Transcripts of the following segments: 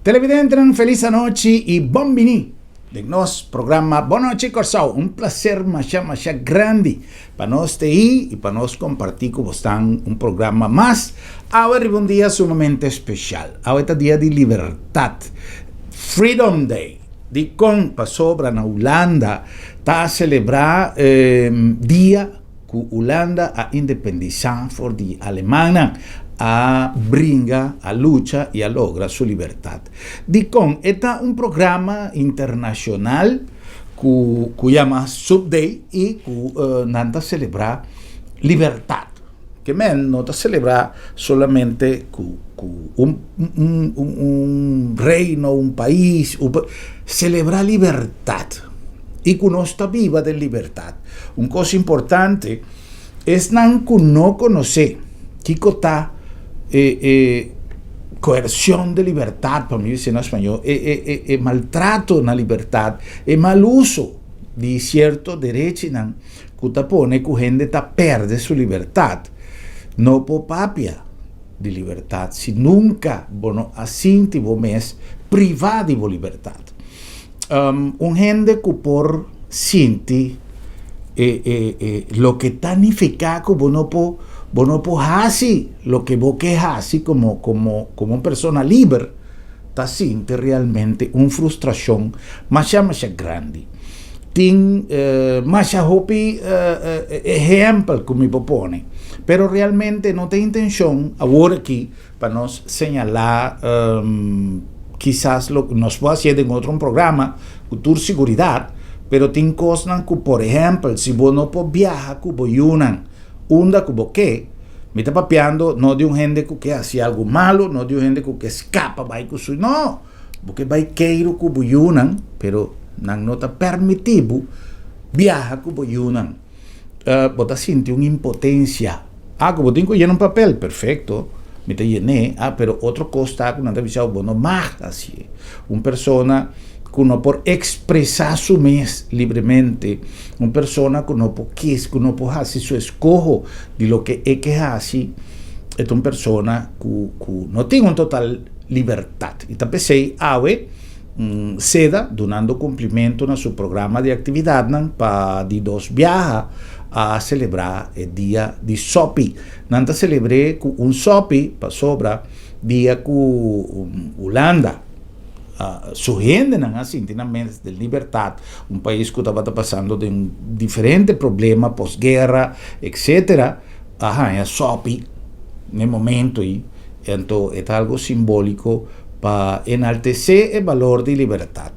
Televidente, feliz noche y bienvenido de nos programa Boa Noche Corsao. Un placer más grande para nos y para nos compartir con ustedes un programa más. Ahora es un día sumamente especial. Ahora es día de libertad. Freedom Day. De con pasobra na Holanda está a celebrar dia que Holanda a independizar for de Alemania a bringa, a lucha y a logra su libertad. Dicon, está un programa internacional que llama Subday y que nanta celebra libertad. Que no te celebra solamente un reino, un país, celebra libertad. Y que no está viva de libertad. Una cosa importante es que no conoce que está coerción de libertad, para mí dicen en español, maltrato en la libertad, mal uso de cierto derecho que te pone que gente perde su libertad. No por papia de libertad, si nunca bueno así tipo mes privado de libertad. Un gente que por sinti lo que significa que bueno por hacer lo que vos que hacer como una persona libre, ta siente realmente una frustración más grande. Tin más ejemplo que me propone, pero realmente no tengo intención ahora aquí para nos señalar quizás lo que nos va a hacer en otro programa, cultura seguridad, pero tengo cosas que, por ejemplo, si vos no puedes viajar, que vos unda que vos que, me está papeando no de un gente que hace algo malo, no de un gente que escapa, no, porque va a querer que vos pero no está permitido viajar que vos vos sientes una impotencia. Que vos tengo que llenar un papel, perfecto. Me te llené, pero otro costa que no te avisado, bueno, más así. Una persona que no por expresar su mes libremente, una persona que no por quis, que no por hacer su escojo de lo que es que hace, es una persona que no tiene una total libertad. Y también seda, donando cumplimiento a su programa de actividad para de dos viajes a celebrar el día de Sopi. Nanta celebré un Sopi para sobra día que Holanda surgiendo así, de libertad, un país que estaba pasando de un diferente problema, posguerra, etc. Es Sopi en el momento y entonces es algo simbólico para enaltecer el valor de libertad.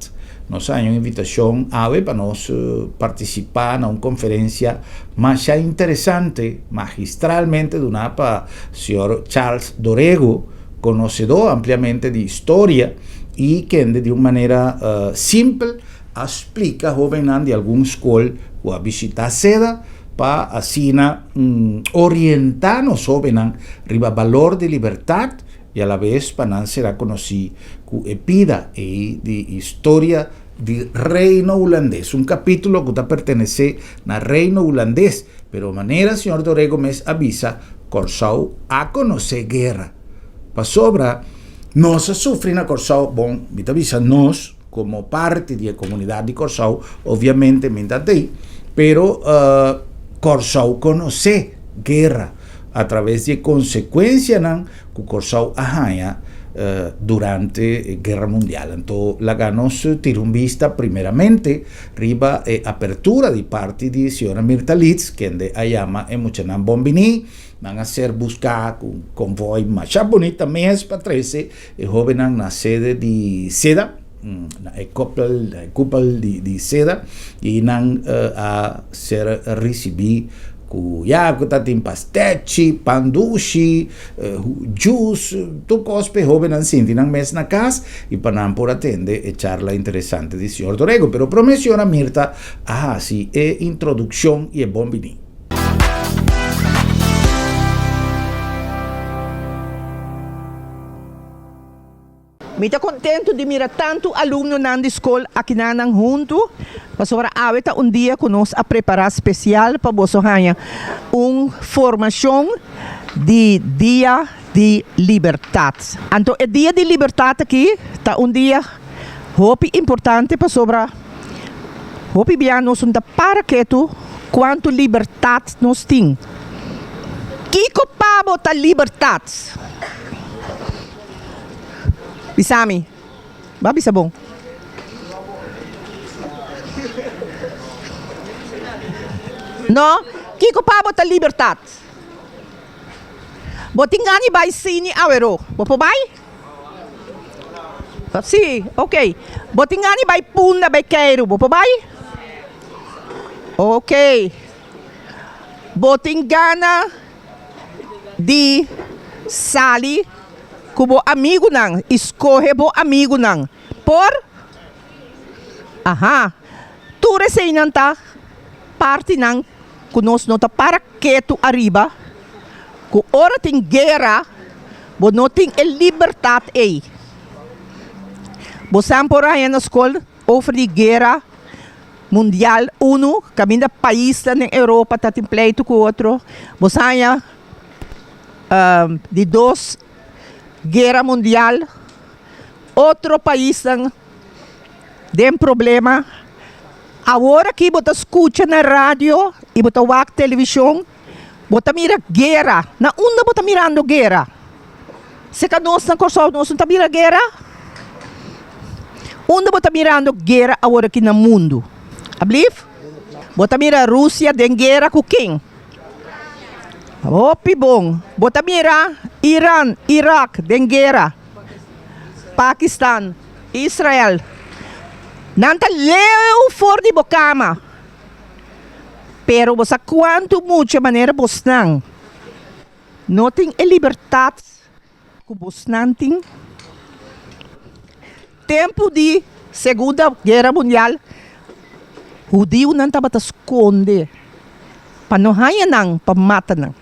Nos hay una invitación para nos participar en una conferencia más interesante, magistralmente, donada para el señor Charles Dorego, conocedor ampliamente de historia y que de una manera simple explica joven de algún escuela o a visitar seda para así orientarnos joven riba valor de libertad y a la vez para será conocido que epida y de historia del reino holandés, un capítulo que pertenece al reino holandés, pero de manera señor Dorego me avisa Corsao a conocer guerra. Para sobra, no se sufre en Corsao, me avisa nos como parte de la comunidad de Corsao, obviamente me ahí, pero Corsao conoce guerra a través de consecuencias que Corsao haya durante la guerra mundial. Entonces, la ganos tirumbista primeramente riba apertura de parte de señora Mirta Litz, quien de Ayama en Muchanan Bombini, van a ser buscar un convoy más bonita mes para 13, joven en la sede de seda, el cúpula de seda, y van a ser recibido ya que tem pastechi, pandushi, juice, tu cospe joven assim, tinang mes na casa e panam por atende e charla interesante di signor Dorego, pero promessiona Mirta, sì, e introduzione e bombini. Me está contento de mirar tanto aluno na escola aqui na junto. Pastora Aveta dia conosco a preparar especial para você ganhar uma formação de dia de liberdade. Então, o dia de liberdade aqui ta un dia hopi importante para sobra hopi bia nos unta para que tu quanto liberdade nos tem. Kiko pabo ta liberdade. Bisami. Babi sabong. No, kiko pabo ta liberdade. Botingani by sini awero. Bopo bay? Si, okay. Botingani by punda by kairo. Bopo bay? Okay. Botingana di sali kubo amigo nang. Escoge bo amigo nang. Por? Aha. Ture sa inanta parte nang kunos nota para que tu arriba. Kung ora ting gera, bo noting libertad ei. Bo sampora na skol over di gera mundial uno, caminda país na Europa tatim pleito com outro. Bo saya de dos guerra mundial, outro país tem problema. Agora que bota escuta na rádio e bota wak televisão, bota mira guerra. Na onda bota mirando guerra. Se ka nós na corso nós não tá mira guerra. Onda bota mirando guerra agora aqui no mundo. Ablif? Bota mira Rússia den guerra com quem? Opi bom. Bota mira Iran, Iraque den guerra. Pakistan, Israel. Nanta leu for di bocama. Pero sa quanto mucha maneira bosnang. Noting e liberdade ku bosnanting. Tempo di Segunda Guerra Mundial. Hudiu nanta bata esconde. Panohaya nang pamata nang.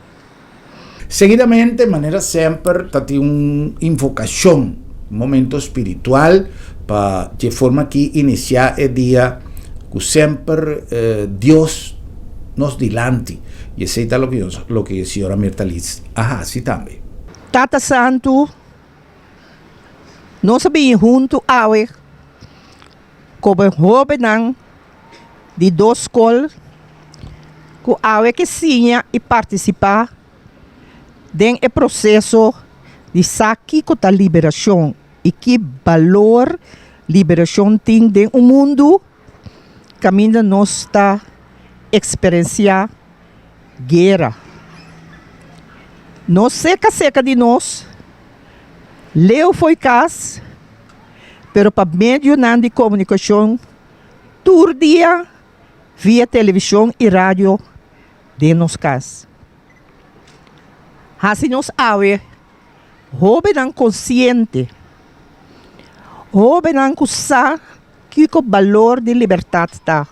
Seguidamente, de manera sempre, tati invocación, un momento espiritual, de forma que iniciar el día que siempre Dios nos dilante. Y ese es lo que la señora Mirta Liz. Ajá, sí también. Tata Santo, nós sabemos junto awe, como joven de dos escolas, que awe que sinha e participar den o processo de saque da liberação e que valor liberação tem de um mundo que ainda nós está experienciar guerra. Não seca de nós, leu foi cas, pero para meio de comunicação, todo dia, via televisão e rádio, de nos cas. Assim nos awe, jovem consciente, jovem que sabe que o valor de liberdade está.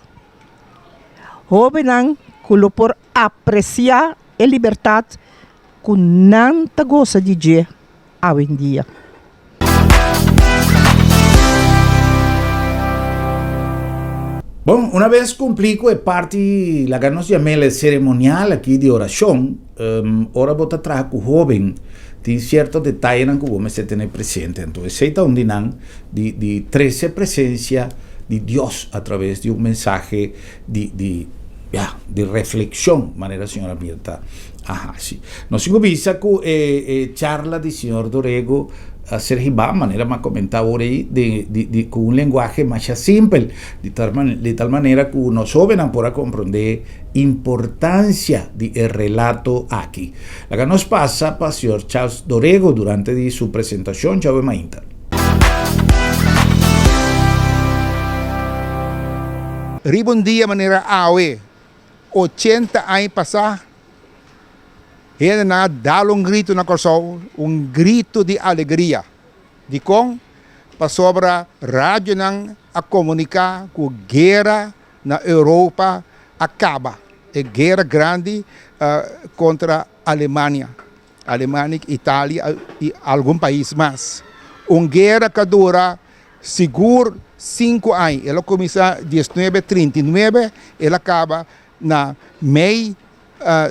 Jovem que por apreciar a liberdade que não gosta de dizer hoje em dia. Bom, una vez cumplí con parte, la que nos llamé el ceremonial aquí de oración, ahora voy a traer con joven, de ciertos detalles que vos me se tener presente. Entonces, se está un dinan de 13 presencia de Dios a través de un mensaje de reflexión, manera señora Mirta. Ajá, sí. Nos visa con charla del señor Dorego, a Sergibá, manera más comentaba por ahí, con un lenguaje más simple, de tal manera que nos jóvenes puedan comprender importancia del relato aquí. La que nos pasa para el señor Charles Dorego durante su presentación, ya vemos Inter. Ribon dia manera awe, 80 anos pasar, ele na dá grito na corso, grito de alegria, de com para sobra rádio nang a comunicar que a guerra na Europa acaba, é guerra grande contra a Alemanha, Itália e algum país mais, guerra que dura seguro 5 anos, ela começa em 1939, ela acaba na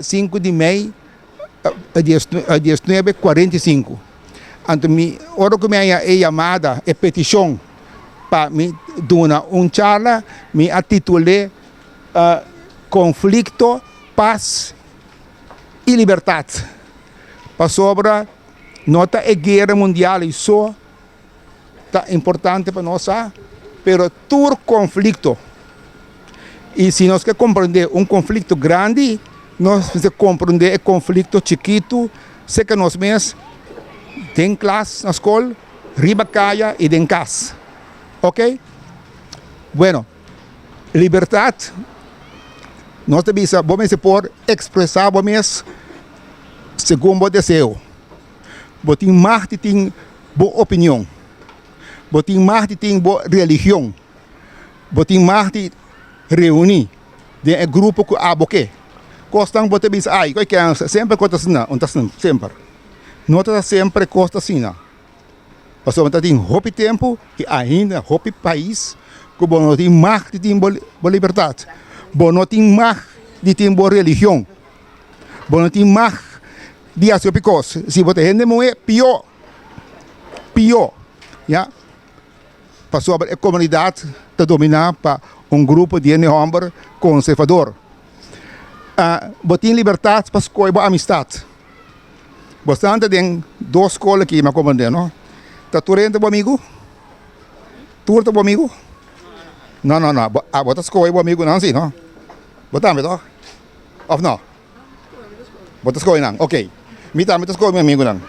5 de maio de 1945. Anto ora que me é chamada, é petição para me dar charla, me atitulei conflito, paz e liberdade. Para sobre nota a guerra mundial isso tá importante para nós, pero todo conflito. E se nós quer compreender conflito grande, nós precisamos compreender conflito chiquito, sei que nós mesmos tem classe na escola, riba caia e tem casa. Ok? Bueno, liberdade, nós vamos por expressar vamos segundo o desejo. Você tem mais de ter boa opinião. Você tem mais de ter boa religião. Você tem mais de reunir de grupo que aboque. Costam você diz, ai, que é sempre costa assim, sempre. Não está sempre costa assim. Mas você tem hope tempo e ainda hope país que você tem mais de ter boa liberdade. Você tem mais de ter boa religião. Você tem mais de hacer picos. Se você gente muito pior. Ja? Para sobre a comunidade te dominar para grupo de homem conservador. Você tem liberdade para escolher a amistade. Você tem 2 escolas aqui, me comandando, não? Está turente o amigo? Turente o amigo? Não. Você escolhe o amigo, não, sim, não? Você também, não? Ou não? Você escolhe, não? Ok. Me também escolhe o amigo, não?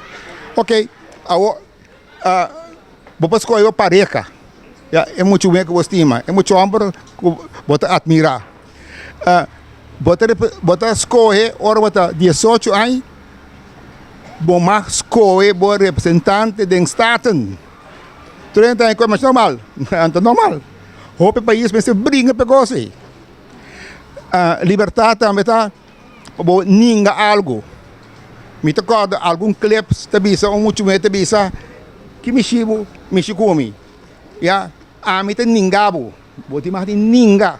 Ok. Você escolhe a pareja. É muito bem que você estima. É muito homem que você admira. Você escolhe, ora você 18 anos, você escolhe o representante do Estado. 30 anos é mais normal. É normal. O país se brinca para você. Liberdade também está, ninguém algo. Me recordo algum clipe, tabisa, muito bem, tabisa, que me come. Ya, me tem ninguém, você mais de ninguém.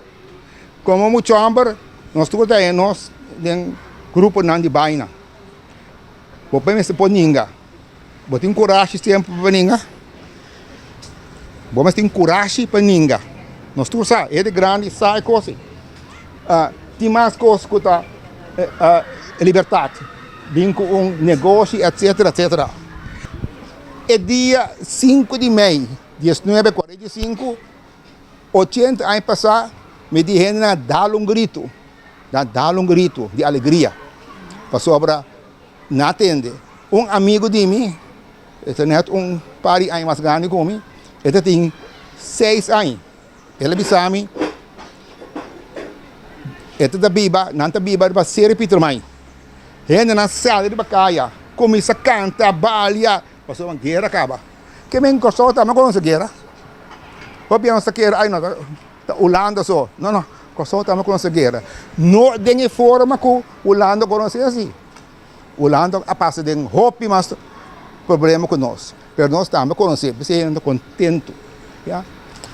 Como muito homem, nós todos nós tem grupo não de baina. Você me se pode ninguém. Você tem coragem sempre para ninguém. Você tem coragem para ninguém. Nós todos sabemos, é de grande, sai coisa. Tem mais coisas que a liberdade. Vem com negócio, etc. É dia 5 de maio, 1945, 80 anos passados, me disseram dar um grito de alegria. Para sobre, não atende. Amigo de mim, este par de anos mais grande que mim, ele tem 6 anos. Ele disse a mim, este da Biba, não está Biba, para ser Peter Mãe. Ele na sala de bacaia, começa a cantar, balia, passou uma guerra acaba. Que me encostou, tá, não conhece guerra. O piano essa guerra, ai não, tá Holanda só. Não, encostou, tá, não conhece guerra. Não tem forma que Holanda conhece assim. Holanda passa de hope, mas problema com nós. Mas nós também conhecemos, porque ainda contento. Ja?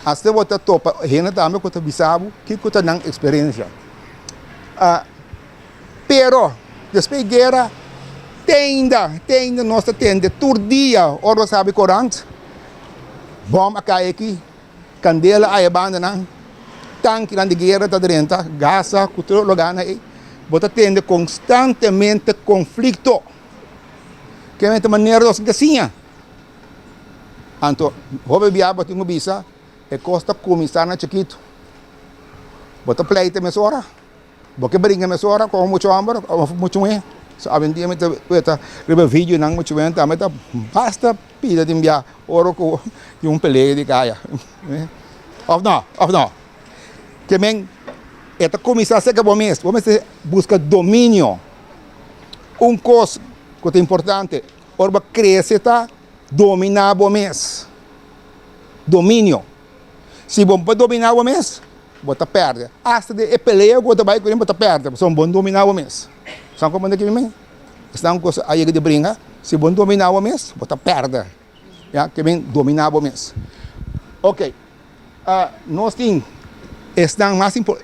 Até você topa, ainda também que você sabe que você não experiência. Pero depois da guerra, ainda nós temos todo dia, hora sabe corante, bomba cai aqui, candela aí abandona, tanque na guerra está dentro, gasa, cultura logana aí, você tem constantemente conflito, que é a maneira dos gasinha. Então, o biaba tem uma bisa, é costa começar na chiquito, você pleita mesora. Porque brinca me sora com muito amor, muito bem. Sabe dia me tá vídeo não muito bem, tá me tá basta pida de enviar oro com peleia de caia. Of não. Que men esta começar a bom mês, vamos busca domínio. Coisa que é importante, orba crescer tá dominar bom mês. Domínio. Se bom para dominar bom mês, você perde. Hasta de peleia, você vai com ele, você perde. São bom dominar o mês. Sabe como é que vem? Estão com a de brinca. Se bom dominar o mês, você perde. Já que vem dominar o mês. Ok. Nós temos, estão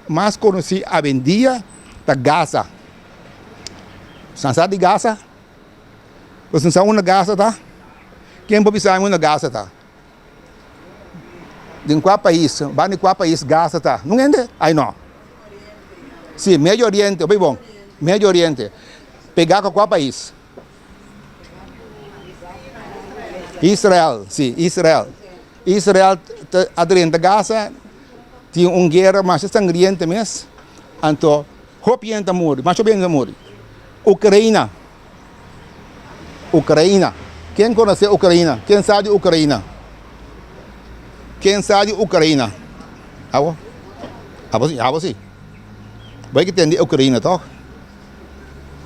mais conhecidos a vendia da Gaza. Você sabe de Gaza? Você sabe onde Gaza está? Quem pode pensar em gasta tá? De qual país? Vai em qual país gasta tá? Não entende? Aí não. Sim, Médio Oriente, bem bom. Médio Oriente. Pegar com qual país? Israel, sim, Israel. Israel, dentro da Gaza, tinha uma guerra mais sangrienta mesmo. Então, hopienta morre, mas hopienta morre. Ucrânia. Ucrânia. Quem conhece Ucrânia? Quem sabe Ucrânia? Quem sabe Ucrânia? Abo? Abo sim. Vai que entende Ucrânia, tá?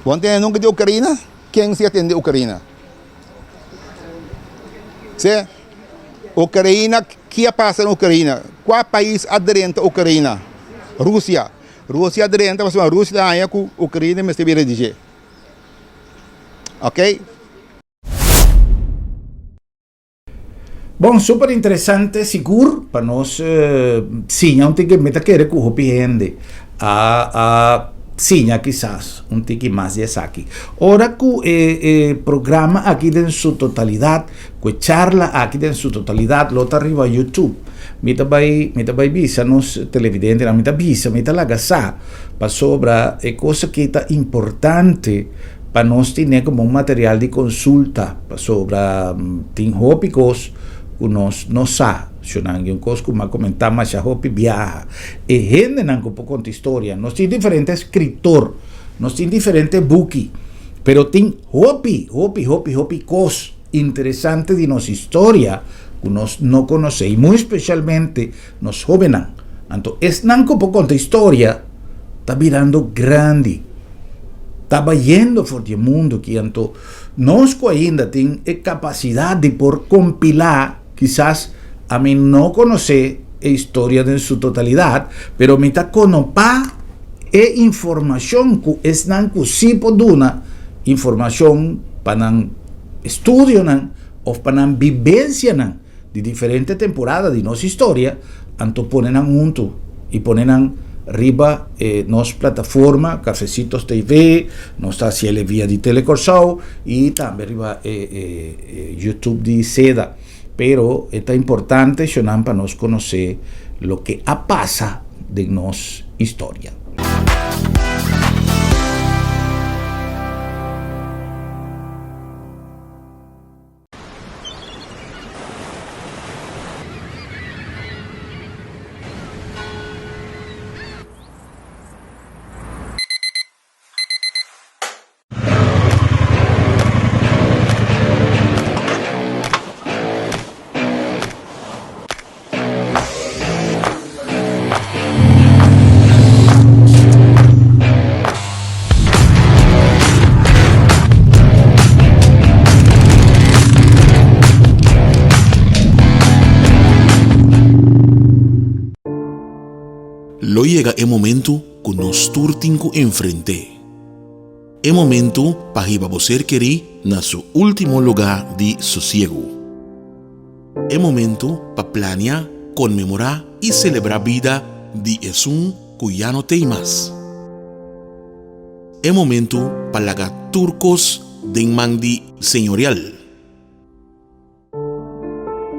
Quando tem nunca de Ucrânia, quem se atende Ucrânia? Se Ucrânia, o que passa na Ucrânia? Qual país aderente à Ucrânia? Rússia. Rússia aderente, mas a Rússia é com a Ucrânia, mas deve dizer. Ok? Bom, super interessante, seguro, para nós, sim, não tem que meter que recuperar sim, quizás um tique mais de aqui. Ora que o programa aqui em sua totalidade, que charla aqui em sua totalidade, lo arriba a YouTube. Mita vai bisa nos televidentes, mita bisa, mita lagasa, para sobra coisa que é importante para nós ter como um material de consulta, para sobra tem tópicos que nós não sabemos. Yung coisa que eu comentar mas a hopi viaja e gente não que conta história nós temos diferentes escritor nós temos diferentes buki pero tem hopi cos interessante de nossa história que nós não conhecemos muito especialmente nos jovens então es não que conta história está virando grande está yendo por o mundo que então nós ainda tem a capacidade de por compilar quizás a mí no conoce la historia en su totalidad, pero me está conopá información que es nan que sí puede una información para estudio o para vivencia de diferentes temporadas de nuestra historia, anto ponen junto y ponen arriba nos plataforma Cafecitos TV, nos hacia vía de Telecorsau y también arriba YouTube de Seda. Pero es importante para nos conocer lo que pasa de nuestra historia. Lo llega el momento que nos turtinco enfrente. El momento para que você querer na su último lugar de sosiego. El momento para planear, conmemorar y celebrar vida de Jesús que ya no tem más. El momento para lagar turcos de mandi señorial.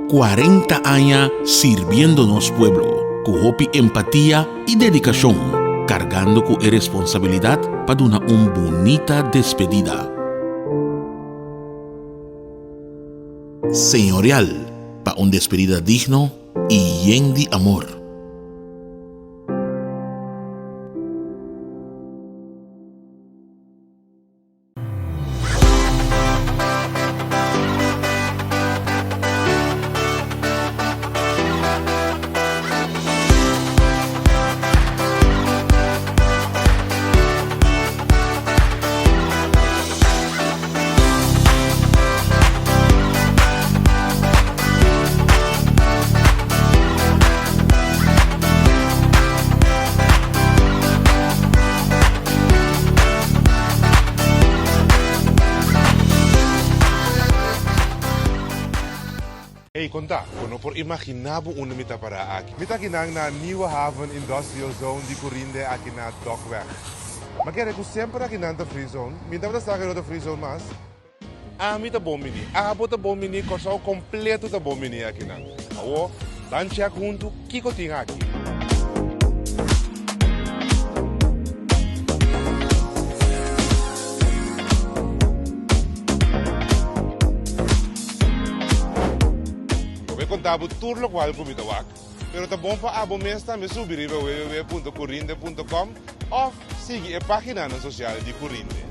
40 años sirviéndonos pueblo. Con empatía y dedicación, cargando con responsabilidad para una bonita despedida. Señorial, para una despedida digno y lleno de amor. Hey, conta, quando por imaginavo una mita para aqui. Mita kinang na nieuwe haven industrial zone di corrinde aqui na Dockweg. Maar kijk, ik sempre aqui na free zone. Minta para estar aqui na free zone mas. Ami ta bomini, abo ta bomini, Corsao completo ta bomini aqui na. Awo, dan check junto, kiko tinga aqui. Contavo tour lo qual come tawak. Pero ta bom pa abo mesta me subir www.corrinde.com of siga a página na social di Corrinde.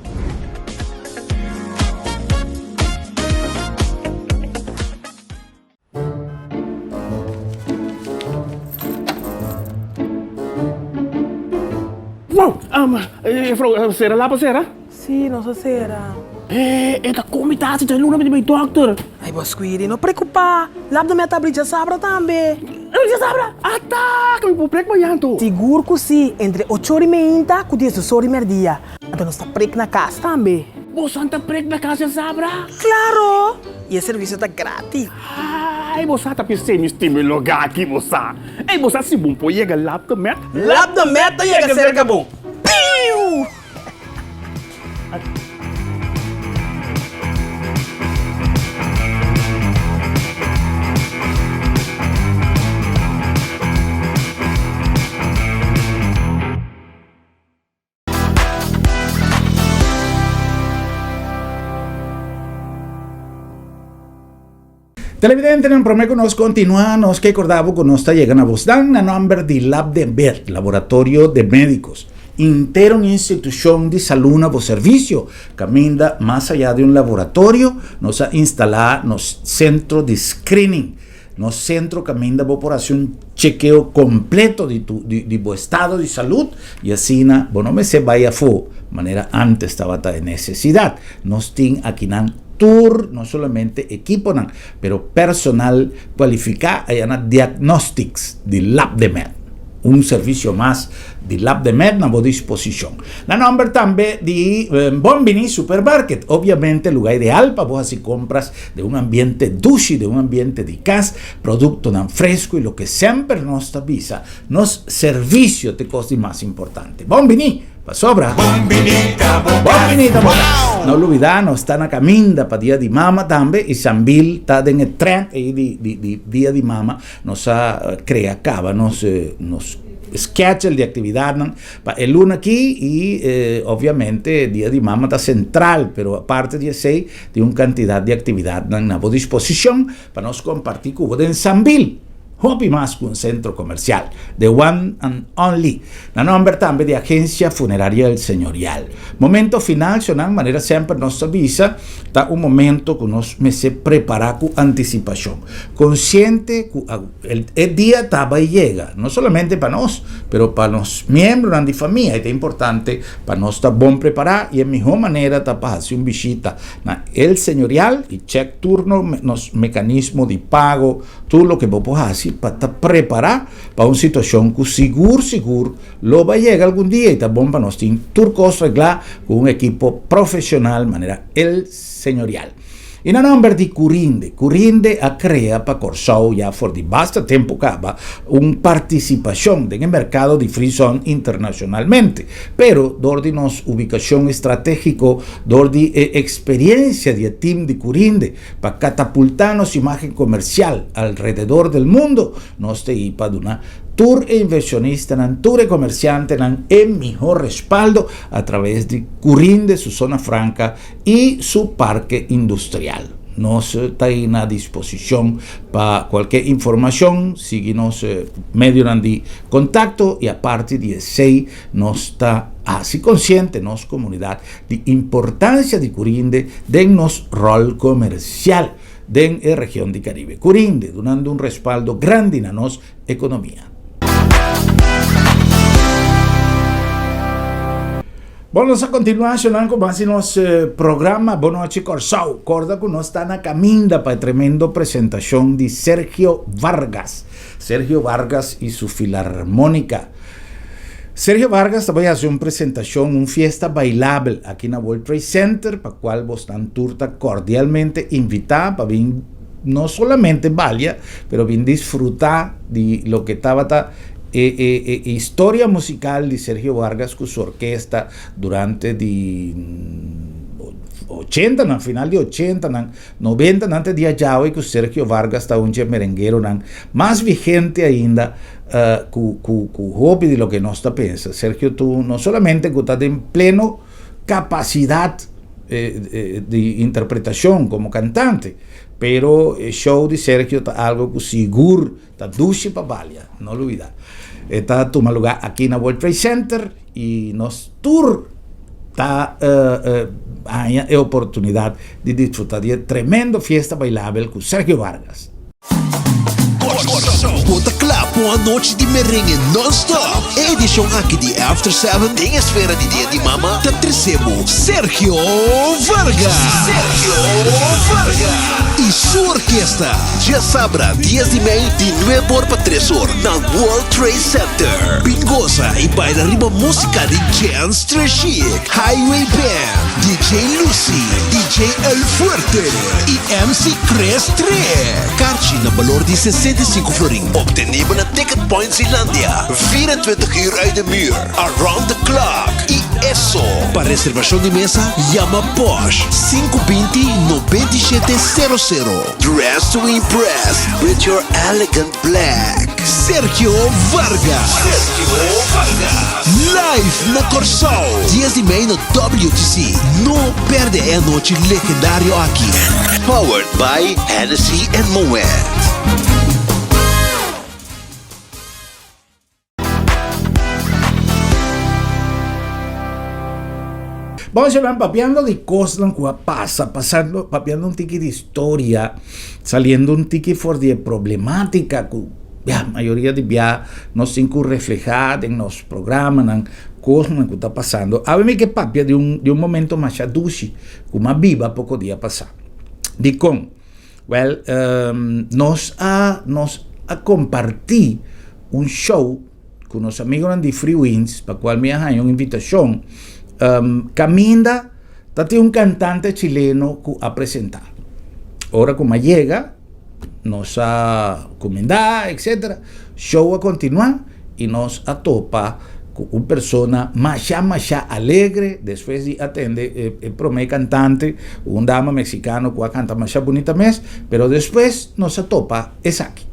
Wow, vrouw, Sarah, laat maar Sarah. Sim, nossa cera. Esta comitatie tem luna met mijn dokter. Ai, Bosquiri, não preocupa. Lá da minha tablita sabra também. Você sabe? Ataca, me pôr preco manhã, Seguro que sim, entre 8h30 e 10h30. Então nós está preco na casa também. Você anda preco na casa, sabra? Claro! E o serviço está grátis. Ai, você tá pensando em meu lugar aqui, você. Ei, você se bom pô, chega lá da meta. Lá da meta chega cerca bom. Piu! Televidente, nel prometo nos continua, nos que acordamos con nos está llegando a vos dan a nombre de Lab de Med, Laboratorio de Médicos, integra una institución de salud a servicio, camina más allá de un laboratorio, nos ha instalado nos centro de screening, nos centro camina por hacer un chequeo completo de tu estado de salud y así no me se vaya fo, manera antes estaba de necesidad, nos tiene aquí tour, no solamente equipo, pero personal cualificado, hay diagnostics de Lab de Med, un servicio más de Lab de Med a disposición. La nombre también de Bombini Supermarket, obviamente lugar ideal para vos así compras de un ambiente dulce, de un ambiente de casa, producto tan fresco y lo que siempre nos avisa, nos servicio te costa más importante. Bombini, pa sobra. Bombinita, no lo olvidamos, está na caminda para Día de Mama también, y Sambil está en el tren de Día de Mama, nos crea cava, nos schedule de actividad, el lunes aquí y obviamente Día de Mama está central, pero aparte de ese, de una cantidad de actividad a disposición para nos compartir cubo de Sambil. Hobby más que un centro comercial, The One and Only. La nombre también de Agencia Funeraria del Señorial. Momento final, de una manera siempre nos avisa, está un momento que nos me se prepara con anticipación. Consciente que el día estaba y llega, no solamente para nos, pero para los miembros de la familia. Es importante para nos estar bien preparado y en mejor manera está para hacer una visita a el Señorial y check turno, los mecanismos de pago, todo lo que vos podés hacer para estar preparado para una situación que seguro lo va a llegar algún día y está bom para nos tener turcos arreglar con un equipo profesional manera el Señorial. Y la nombre de Corrinde ha creado para Corsao ya por de bastante tiempo acaba una participación en el mercado de free zone internacionalmente, pero de nos ubicación estratégico, de experiencia de team de Corrinde para catapultarnos imagen comercial alrededor del mundo, nos te ipa de una tour e inversionista, tour e comerciante, el mejor respaldo a través de Corrinde, su zona franca y su parque industrial. Nos está a disposición para cualquier información, síguenos medio de contacto y aparte de ese nos está así consciente nos comunidad de importancia de Corrinde de nos rol comercial de la región de Caribe. Corrinde, donando un respaldo grande a nos economía. Vamos a continuación con más nos programa Bono H. Corsao. Corda que nos está en la caminda para tremendo presentación de Sergio Vargas. Sergio Vargas y su filarmónica. Sergio Vargas también hace una presentación, una fiesta bailable aquí en el World Trade Center, para cual vos están turta cordialmente invitada para venir no solamente vaya, pero bien disfrutar de lo que estaba historia musical de Sergio Vargas con su orquesta durante 80, no final de 80, no 90, antes de allá, que Sergio Vargas está un merenguero más vigente ainda con hobby de lo que nos está pensando. Sergio, tú no solamente que estás en pleno capacidad de interpretación como cantante, pero el show de Sergio está algo que seguro está dulce para valia, no lo olvides. Está tomando lugar aquí en el World Trade Center y nos tour hay la oportunidad de disfrutar de tremenda fiesta bailable con Sergio Vargas. Conta claro, boa noite de merengue non-stop. Edição aqui de After 7 tem a esfera de dia de mama. Tá trazemos Sergio Vargas. E sua orquestra já sabrá dias de meio de 9 horas para 3 horas na World Trade Center. Pingosa e baila riba música de Jans Trashic, Highway Band, DJ Lucy, DJ El Fuerte e MC Crestre. Kaartje na valor de 65 florin. Obtenível na Ticket Point Zeelandia. 24 uur uit de muur. Around the clock. E eso. Para reservação de mesa, llama Bosch 520-9700. Dress to impress with your elegant black. Sergio Vargas. Live na Corsol. Dias de meio no WTC. Não perde a noite legendário aqui. Powered by Hennessy and Moet. Vamos a ver papeando de cosas que papeando un tiki de historia, saliendo un tiki for de problemática que la mayoría de ya nos incluye reflejada en los programas, en cosas que está pasando. A ver que papia de un momento más dulce, como viva poco día pasado. De con, nos a compartir un show con los amigos de Free Winds, para cual me hagan una invitación. Caminda, tiene un cantante chileno que ha presentado. Ahora como llega, nos ha comendado, etc. Show a continuar y nos atopa con una persona más alegre, después de atender el promedio cantante, un dama mexicano que canta más bonita mes, pero después nos atopa es aquí.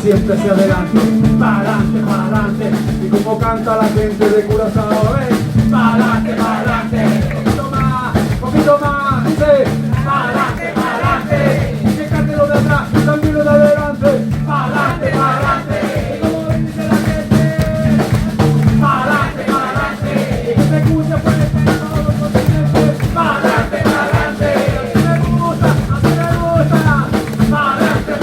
Siempre hacia adelante, para adelante, y como canta la gente de Curazao, para adelante, poquito más, dice, para adelante, y que cante lo de atrás, también lo de adelante, para adelante, y como dice la gente, para adelante, y que se escucha por el todos los continentes, para adelante, así me gusta, para adelante.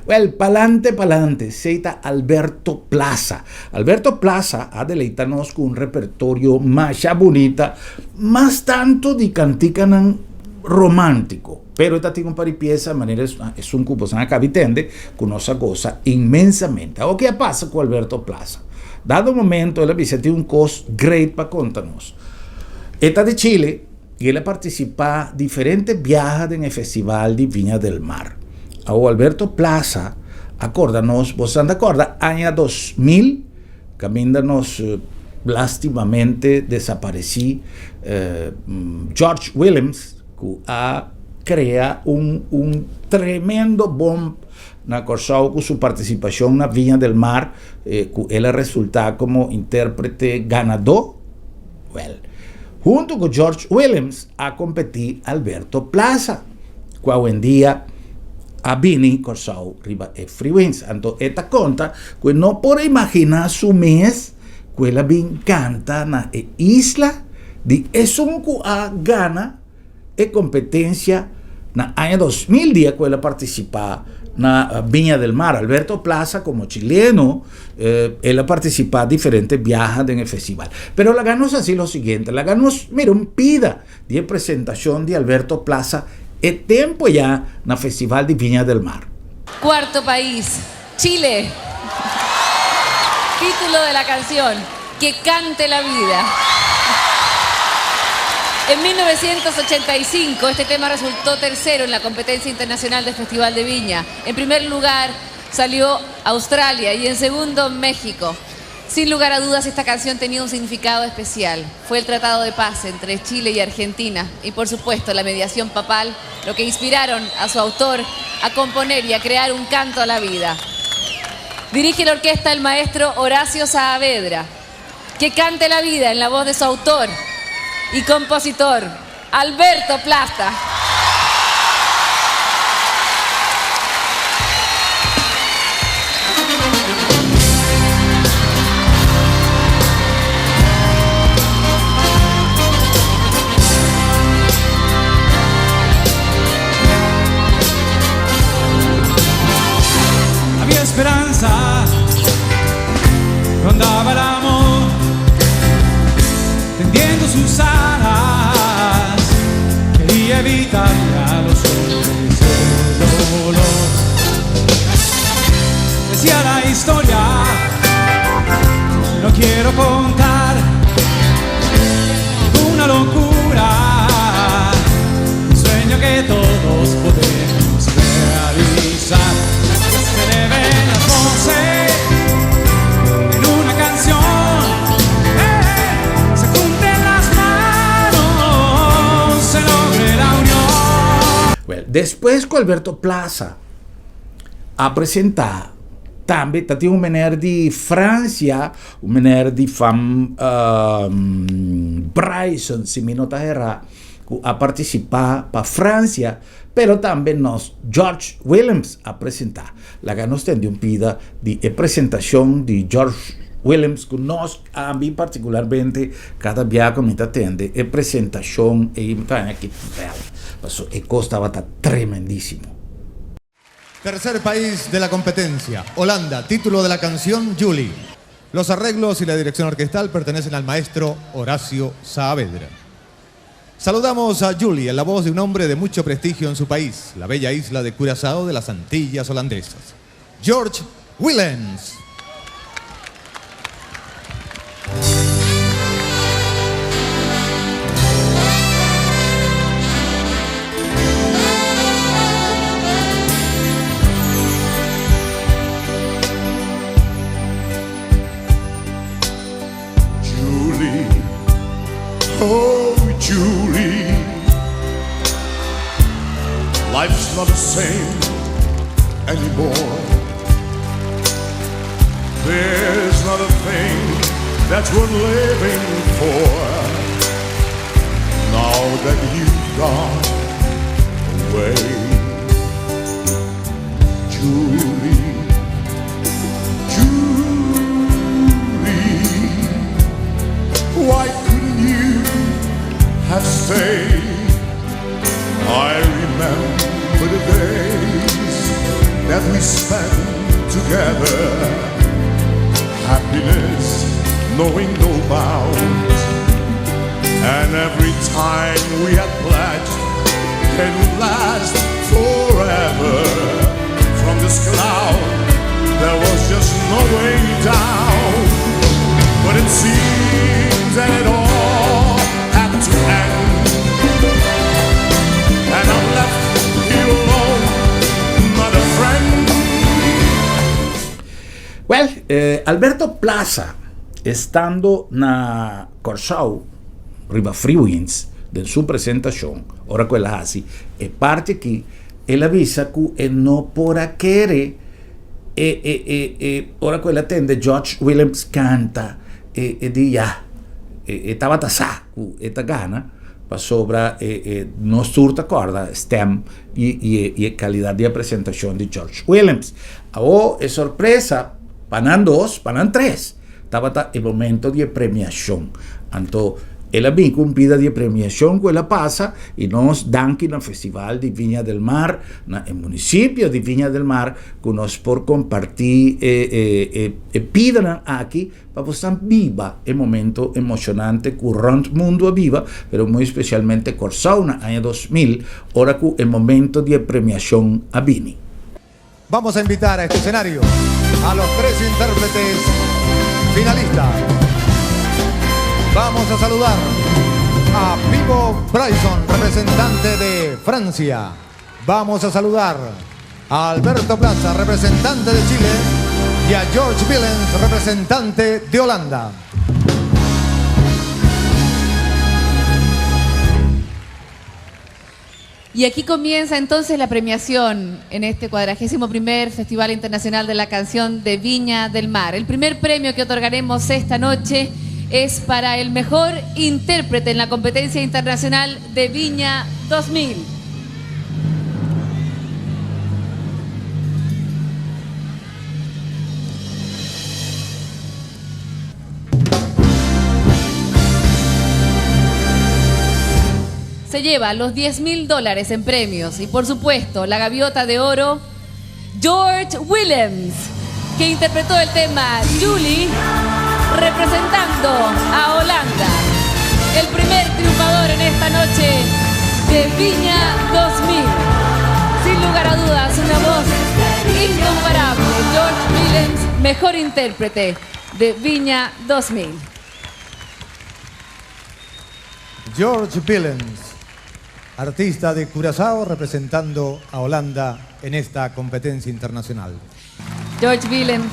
El pa'lante, seita Alberto Plaza. Alberto Plaza ha deleitarnos con un repertorio más bonita, más tanto de canticanan romántico. Pero esta tiene un par de piezas, de manera es un cupo, sana cabitende, con esa cosa inmensamente. ¿O qué pasa con Alberto Plaza? Dado momento, él tiene un cos great para contarnos. Esta de Chile, y él participa en diferentes viajes en el Festival de Viña del Mar. A Alberto Plaza, acordanos, vos anda acorda, año 2000, camíndanos lástimamente desapareció George Williams, que ha creado un tremendo bomb na Corsao con su participación en la Viña del Mar, que él resulta como intérprete ganador. Junto con George Williams ha competido Alberto Plaza, que hoy en día a Bini Corsao riba e Freewinds. Entonces, esta conta que no puede imaginar su mes que la bien canta na isla de Esun que gana competencia na año 2010 que ela participa na Viña del Mar. Alberto Plaza, como chileno, él ha participado en diferentes viajes en el festival. Pero la ganó así lo siguiente, la ganó, mira, un pida de presentación de Alberto Plaza el tiempo ya en el Festival de Viña del Mar. Cuarto país, Chile. Título de la canción, Que cante la vida. En 1985 este tema resultó tercero en la competencia internacional del Festival de Viña. En primer lugar salió Australia y en segundo México. Sin lugar a dudas esta canción tenía un significado especial. Fue el tratado de paz entre Chile y Argentina y por supuesto la mediación papal lo que inspiraron a su autor a componer y a crear un canto a la vida. Dirige la orquesta el maestro Horacio Saavedra. Que cante la vida en la voz de su autor y compositor, Alberto Plaza. Había esperanza, rondaba el amor, tendiendo sus alas, quería evitar a los hombres el dolor. Decía la historia, no quiero contar, una locura, un sueño que todos podemos realizar. Se le ven las voces en una canción. Después que Alberto Plaza ha presentado también un mener de Francia, un mener de Bryson, si mi nota era, que ha participado para Francia, pero también George Williams ha presentado. La que nos tendió un pida de presentación de George Williams, que nos a mí particularmente cada día que me atende presentación y aquí el costo va a estar tremendísimo. Tercer país de la competencia, Holanda. Título de la canción, Julie. Los arreglos y la dirección orquestal pertenecen al maestro Horacio Saavedra. Saludamos a Julie en la voz de un hombre de mucho prestigio en su país, la bella isla de Curazao de las Antillas holandesas, George Williams. Oh, Julie, life's not the same anymore. There's not a thing that's worth living for. Now that you've gone away, Julie, Julie, why couldn't you have stayed? I remember the days that we spent together, happiness knowing no bounds, and every time we had pledged it would last forever. From this cloud there was just no way down, but it seems that it all had to end, and I'm left here alone, not a friend. Well, Alberto Plaza estando na Corsau, riba Freewinds, de su presentación, ora quella hasi, e parte qui, e la avvisa che non porrà querer ora quella tende George Williams canta e di ya e tavata sa e tagana pa sopra non sturta corda stem e qualità di presentazione di George Williams e sorpresa panan dos panan tres tavata il momento di premiazione anto e la bin cumplida di premiazione quella passa e nos danki nel Festival di Viña del Mar nel municipio di Viña del Mar con nos por compartir e pidan aquí para postar viva el momento emocionante current mundo viva pero muy especialmente Corsauna año 2000 ora cu el momento di premiación a Vini. Vamos a invitar a este escenario a los 3 intérpretes finalistas. Vamos a saludar a Pipo Bryson, representante de Francia. Vamos a saludar a Alberto Plaza, representante de Chile, y a George Willens, representante de Holanda. Y aquí comienza entonces la premiación en este 41º Festival Internacional de la Canción de Viña del Mar. El primer premio que otorgaremos esta noche es para el mejor intérprete en la competencia internacional de Viña 2000. Se lleva los $10.000 en premios y por supuesto la gaviota de oro, George Williams, que interpretó el tema Julie, representando a Holanda, el primer triunfador en esta noche de Viña 2000. Sin lugar a dudas, una voz incomparable. George Willens, mejor intérprete de Viña 2000. George Willens, artista de Curazao, representando a Holanda en esta competencia internacional. George Willens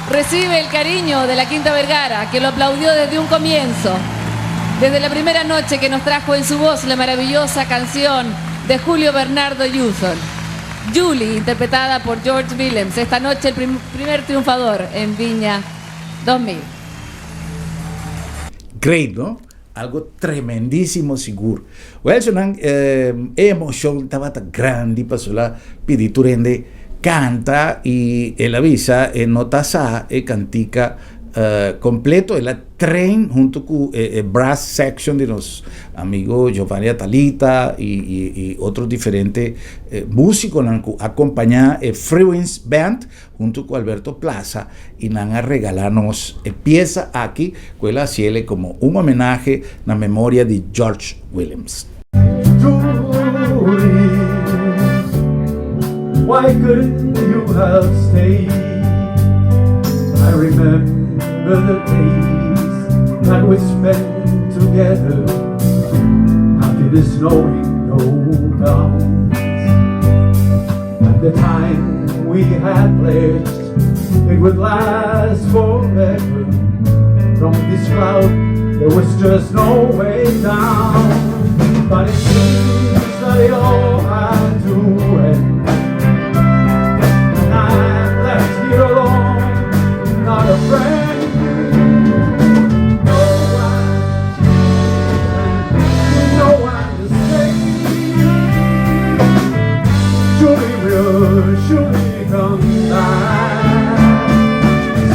recibe el cariño de la Quinta Vergara, que lo aplaudió desde un comienzo, desde la primera noche que nos trajo en su voz la maravillosa canción de Julio Bernardo Yuson. Julie, interpretada por George Willens, esta noche el primer triunfador en Viña 2000. Great, ¿no? Algo tremendísimo seguro. Well, sonan emoción estaba tan grande para la piditurende canta y el avisa nota sa e cantica completo el tren junto con brass section de los amigos Giovanni Atalita y otros diferentes músicos acompañan Freewinds Band junto con Alberto Plaza y van a regalarnos pieza aquí quella ciele como un homenaje a la memoria de George Williams. Why couldn't you have stayed? I remember the days that we spent together. Happiness knowing no bounds. At the time we had pledged it would last forever. From this cloud there was just no way down. But it seems that it all had to end. Here alone, not a friend. No one to say. Julie will surely come back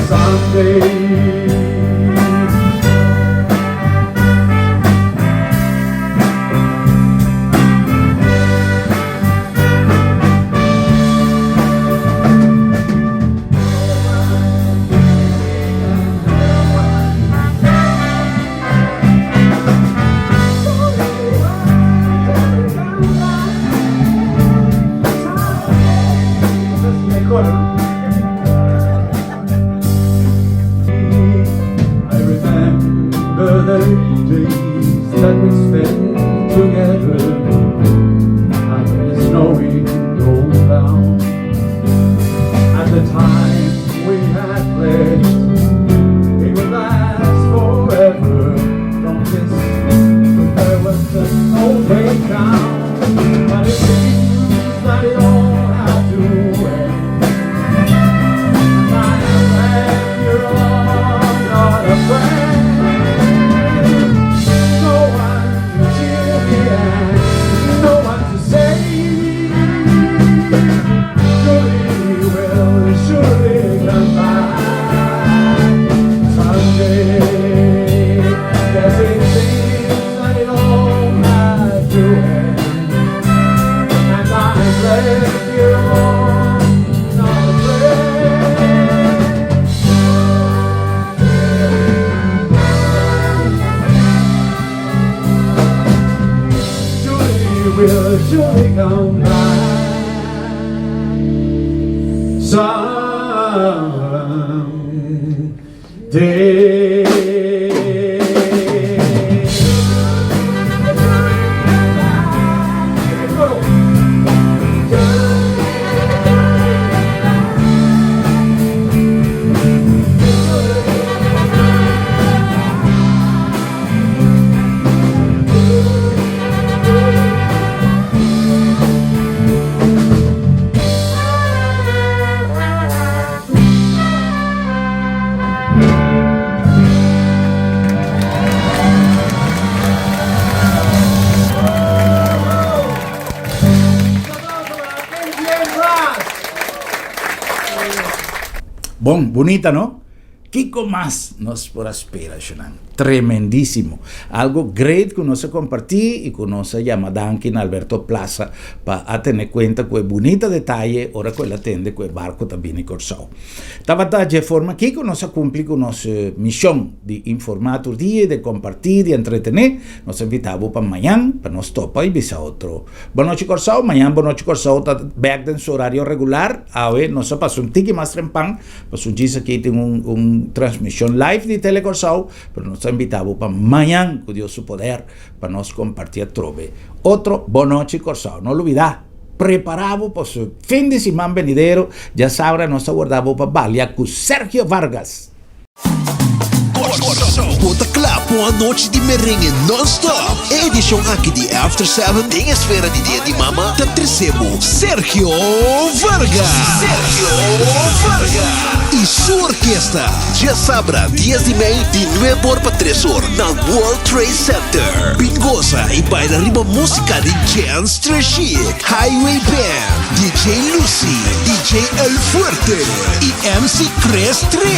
someday. 1 don't break down, but it seems that it all has to end. And I am glad you're all not afraid. No one to cheer me and no one to save. Surely will surely come back someday. Yes, it seems that it all had to end, and I'm glad you're all not afraid. Surely will surely come back someday. Bom, bonita, ¿no? Kiko más nos por espera, Shannon. Tremendísimo. Algo great que uno se compartí y que uno se llama Duncan Alberto Plaza para tener cuenta que bonita detalle, ahora que la atende que barco también y corsao. Estaba de forma aquí que uno se cumple con nuestra misión de informar tu día, de compartir, de entretener. Nos invitamos para mañana, para nos topa y visa otro. Buenas noches, corsao. Mañana, buenas noches, corsao. Está back en su horario regular. A ver, nos pasó un tiki más trempan. Pues un chiste aquí tiene un transmisión live de Telecorsao, pero nos invitamos para mañana, con Dios su poder, para nos compartir trove. Otro buenas noches, corsao. No lo olvidá. Preparado para su fin de semana venidero, ya sabrá, nos aguardamos para Balia con Sergio Vargas. Bota clap, uma noite de merengue non-stop. Edição aqui de After 7 tem esfera de dia de mama. Tá trecebo Sergio Vargas. E sua orquestra já sabrá dias e meio de 9 horas para 3 horas na World Trade Center. Pingosa e baila riba música de Chance Chic, Highway Band, DJ Lucy, DJ El Fuerte e MC Crestre.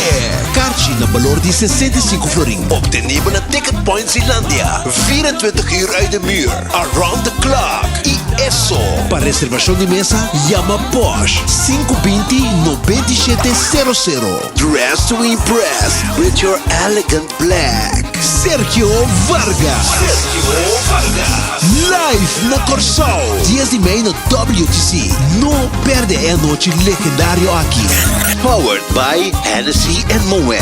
Kaartje na valor de 65 florin. Obtenemos na Ticket Point Zeelandia. 24 uur uit de muur. Around the clock. E eso. Para reservação de mesa, llama Posh 520-9700. Dress to impress with your elegant black. Sergio Vargas. Live na Corsao. 10:30 no WTC. Não perde a noite legendário aqui. Powered by Hennessy and Moet.